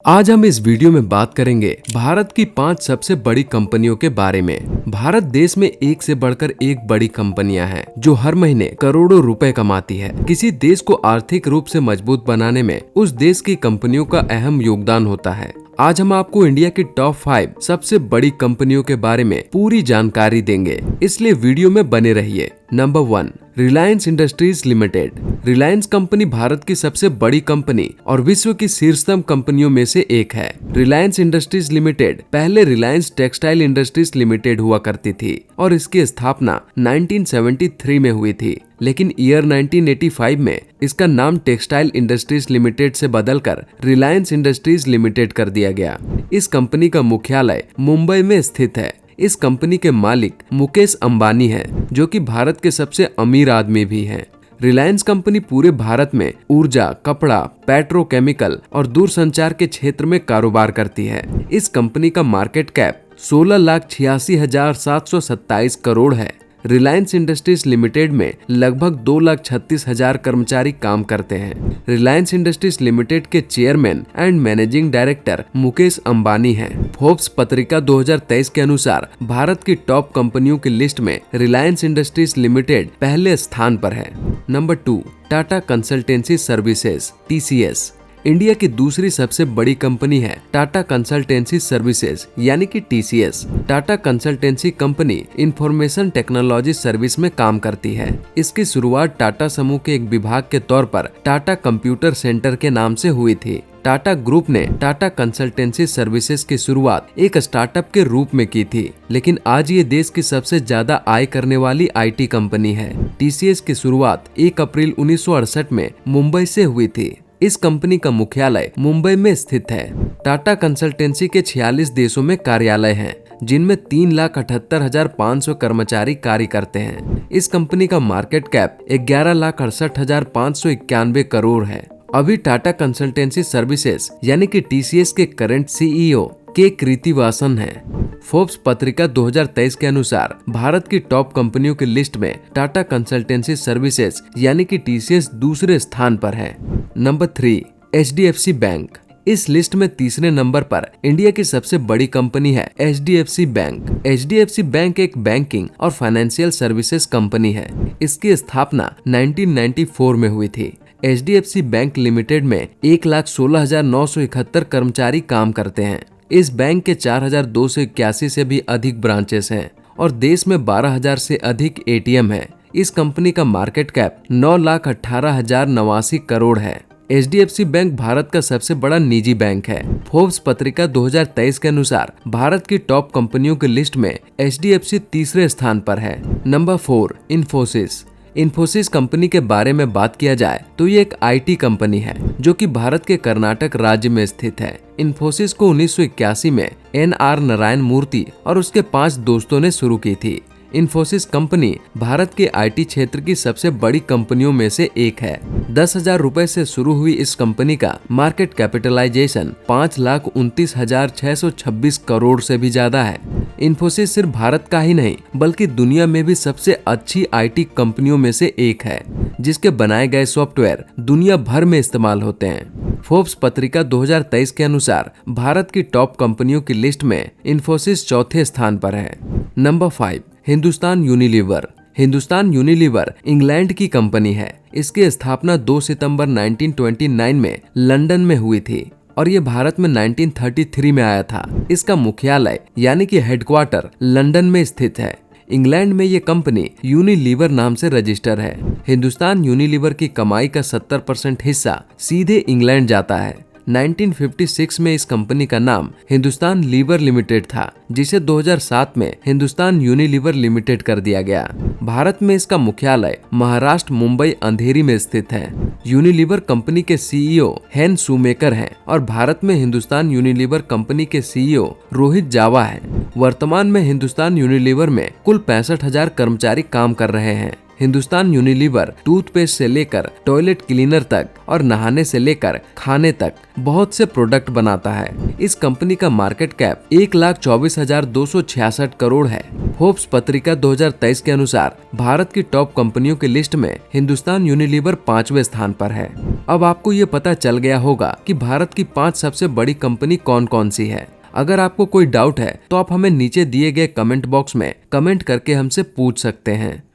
आज हम इस वीडियो में बात करेंगे भारत की 5 सबसे बड़ी कंपनियों के बारे में। भारत देश में एक से बढ़कर एक बड़ी कंपनियां हैं जो हर महीने करोड़ों रुपए कमाती है। किसी देश को आर्थिक रूप से मजबूत बनाने में उस देश की कंपनियों का अहम योगदान होता है। आज हम आपको इंडिया की टॉप 5 सबसे बड़ी कंपनियों के बारे में पूरी जानकारी देंगे, इसलिए वीडियो में बने रहिए। Number 1, Reliance industries limited. Reliance company Bharat की सबसे बड़ी कंपनी और विश्व की शीर्षतम कंपनियों में से एक है। रिलायंस इंडस्ट्रीज लिमिटेड पहले रिलायंस टेक्सटाइल इंडस्ट्रीज लिमिटेड हुआ करती थी और इसकी स्थापना 1973 में हुई थी, लेकिन ईयर 1985 में इसका नाम टेक्सटाइल इंडस्ट्रीज लिमिटेड से बदलकर रिलायंस इंडस्ट्रीज लिमिटेड कर दिया गया। इस कंपनी का मुख्यालय मुंबई में स्थित है। इस कंपनी के मालिक मुकेश अंबानी हैं, जो कि भारत के सबसे अमीर आदमी भी हैं। रिलायंस कंपनी पूरे भारत में ऊर्जा, कपड़ा, पेट्रोकेमिकल और दूरसंचार के क्षेत्र में कारोबार करती है। इस कंपनी का मार्केट कैप 16,86,727 करोड़ है। रिलायंस इंडस्ट्रीज लिमिटेड में लगभग 2,36,000 कर्मचारी काम करते हैं। रिलायंस इंडस्ट्रीज लिमिटेड के chairman and managing director Mukesh Ambani हैं। फोर्ब्स पत्रिका 2023 के अनुसार भारत की टॉप कंपनियों की लिस्ट में रिलायंस इंडस्ट्रीज लिमिटेड पहले स्थान पर है। Number 2, Tata consultancy services TCS। India की दूसरी सबसे बड़ी कंपनी है टाटा कंसल्टेंसी सर्विसेज यानी कि TCS। Tata consultancy company information technology service में काम करती है। इसकी शुरुआत टाटा समूह के एक विभाग के तौर पर टाटा कंप्यूटर सेंटर के नाम से हुई थी। टाटा ग्रुप ने टाटा कंसल्टेंसी सर्विसेज की शुरुआत एक स्टार्टअप के रूप में की थी, लेकिन आज ये देश की सबसे ज्यादा आय करने वाली IT कंपनी है। TCS की शुरुआत 1 अप्रैल 1968 में मुंबई से हुई थी। इस कंपनी का मुख्यालय मुंबई में स्थित है। टाटा कंसल्टेंसी के 46 देशों में कार्यालय हैं, जिनमें 3,78,500 कर्मचारी कार्य करते हैं। इस कंपनी का मार्केट कैप 11,68,591 करोड़ है। अभी टाटा कंसल्टेंसी सर्विसेज यानी कि TCS के करंट CEO के कृतिवासन है। फोर्ब्स पत्रिका 2023 के अनुसार भारत की टॉप कंपनियों की लिस्ट में टाटा कंसल्टेंसी सर्विसेज यानी कि TCS दूसरे स्थान पर है। Number 3, HDFC bank. इस लिस्ट में तीसरे नंबर पर इंडिया की सबसे बड़ी कंपनी है HDFC बैंक। HDFC बैंक एक बैंकिंग और फाइनेंशियल सर्विसेज कंपनी है। इसकी स्थापना 1994 में हुई थी। HDFC बैंक लिमिटेड में 1,16,971 कर्मचारी काम करते हैं। इस बैंक के 4,281 से भी अधिक ब्रांचेस हैं और देश में 12,000 से अधिक ATM है। इस कंपनी का मार्केट कैप 9,18,089 करोड़ है। HDFC बैंक भारत का सबसे बड़ा निजी बैंक है। फोर्ब्स पत्रिका 2023 के अनुसार भारत की टॉप कंपनियों की लिस्ट में HDFC तीसरे स्थान पर है। नंबर 4, इन्फोसिस। इन्फोसिस कंपनी के बारे में बात किया जाए तो ये एक IT कंपनी है जो कि भारत के कर्नाटक राज्य में स्थित है। इन्फोसिस को 1981 में NR नारायण मूर्ति और उसके 5 दोस्तों ने शुरू की थी। इन्फोसिस कंपनी भारत के IT क्षेत्र की सबसे बड़ी कंपनियों में से एक है। 10,000 रुपए से शुरू हुई इस कंपनी का मार्केट कैपिटलाइजेशन 5,29,626 करोड़ से भी ज्यादा है। इन्फोसिस सिर्फ भारत का ही नहीं बल्कि दुनिया में भी सबसे अच्छी IT कंपनियों में से एक है, जिसके बनाए गए सॉफ्टवेयर दुनिया भर में इस्तेमाल होते हैं। फोर्ब्स पत्रिका 2023 के अनुसार भारत की टॉप कंपनियों की लिस्ट में इन्फोसिस चौथे स्थान पर है। Number 5, Hindustan Unilever. Hindustan Unilever England की कंपनी है। इसकी स्थापना 2 सितंबर 1929 में लंदन में हुई थी और ये भारत में 1933 में आया था। इसका मुख्यालय यानी कि हेडक्वार्टर लंदन में स्थित है। इंग्लैंड में ये कंपनी यूनिलीवर नाम से रजिस्टर है। हिंदुस्तान यूनिलीवर की कमाई का 70% हिस्सा सीधे इंग्लैंड जाता है। 1956 में इस कंपनी का नाम हिंदुस्तान लीवर लिमिटेड था, जिसे 2007 में हिंदुस्तान यूनिलीवर लिमिटेड कर दिया गया। भारत में इसका मुख्यालय महाराष्ट्र मुंबई अंधेरी में स्थित है। यूनिलीवर कंपनी के CEO हेन शूमेकर हैं और भारत में हिंदुस्तान यूनिलीवर कंपनी के CEO रोहित जावा हैं। वर्तमान में हिंदुस्तान यूनिलीवर में कुल 65,000 कर्मचारी काम कर रहे हैं। हिंदुस्तान यूनिलीवर टूथपेस्ट से लेकर टॉयलेट क्लीनर तक और नहाने से लेकर खाने तक बहुत से प्रोडक्ट बनाता है। इस कंपनी का मार्केट कैप 1,24,266 करोड़ है। फोर्ब्स पत्रिका 2023 के अनुसार भारत की टॉप कंपनियों की लिस्ट में हिंदुस्तान यूनिलीवर 5वें स्थान पर है। अब आपको ये पता चल गया होगा कि भारत की 5 सबसे बड़ी कंपनी कौन कौन सी है। अगर आपको कोई डाउट है तो आप हमें नीचे दिए गए कमेंट बॉक्स में कमेंट करके हमसे पूछ सकते हैं।